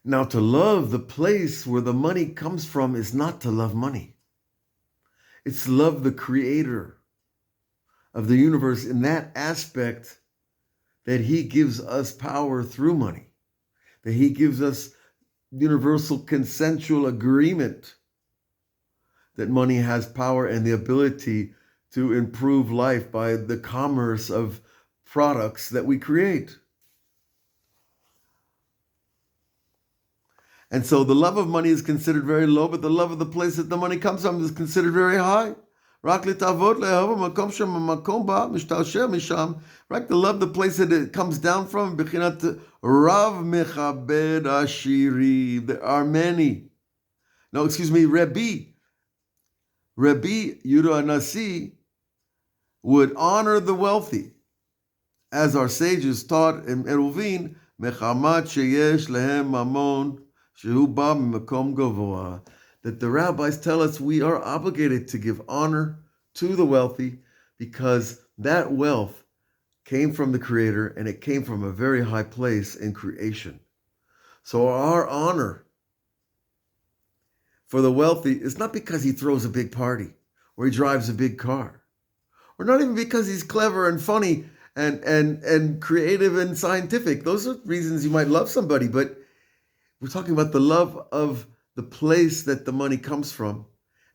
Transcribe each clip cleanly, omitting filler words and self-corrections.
Now, to love the place where the money comes from is not to love money. It's love the creator of the universe in that aspect that he gives us power through money, that he gives us universal consensual agreement that money has power and the ability to improve life by the commerce of products that we create. And so the love of money is considered very low, but the love of the place that the money comes from is considered very high. Right? The love the place that it comes down from. There are many. No, excuse me, Rebbe Yehuda Anasi would honor the wealthy, as our sages taught in Eruvin, mechamat sheyesh lehem mamon shehu ba mimakom gavoa, that the rabbis tell us we are obligated to give honor to the wealthy because that wealth came from the Creator and it came from a very high place in creation. So our honor for the wealthy is not because he throws a big party or he drives a big car, or not even because he's clever and funny and creative and scientific. Those are reasons you might love somebody, but we're talking about the love of the place that the money comes from.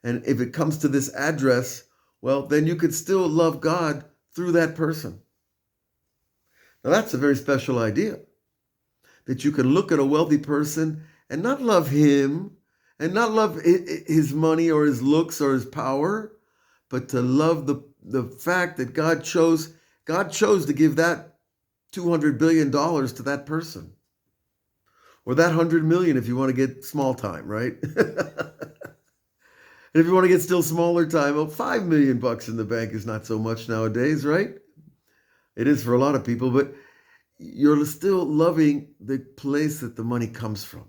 And if it comes to this address, well, then you could still love God through that person. Now that's a very special idea, that you can look at a wealthy person and not love him and not love his money or his looks or his power, but to love the fact that God chose to give that $200 billion to that person. Or that 100 million if you want to get small time, right? And if you want to get still smaller time, well, $5 million in the bank is not so much nowadays, right? It is for a lot of people, but you're still loving the place that the money comes from.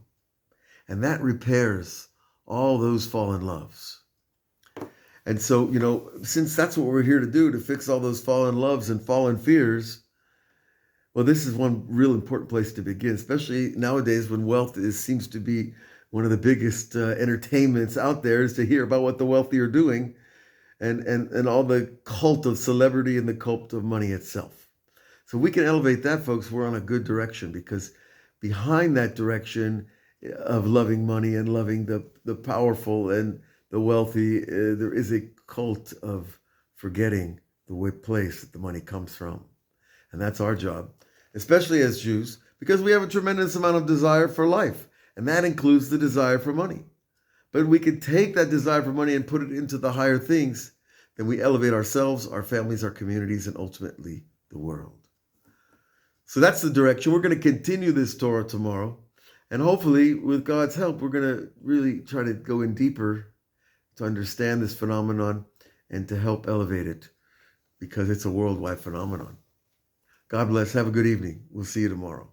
And that repairs all those fallen loves. And so, since that's what we're here to do, to fix all those fallen loves and fallen fears, well, this is one real important place to begin, especially nowadays when wealth seems to be one of the biggest entertainments out there, is to hear about what the wealthy are doing and all the cult of celebrity and the cult of money itself. So we can elevate that, folks. We're on a good direction, because behind that direction of loving money and loving the powerful and the wealthy, there is a cult of forgetting the place that the money comes from. And that's our job, especially as Jews, because we have a tremendous amount of desire for life, and that includes the desire for money. But we can take that desire for money and put it into the higher things, then we elevate ourselves, our families, our communities, and ultimately the world. So that's the direction. We're going to continue this Torah tomorrow, and hopefully, with God's help, we're going to really try to go in deeper to understand this phenomenon and to help elevate it, because it's a worldwide phenomenon. God bless. Have a good evening. We'll see you tomorrow.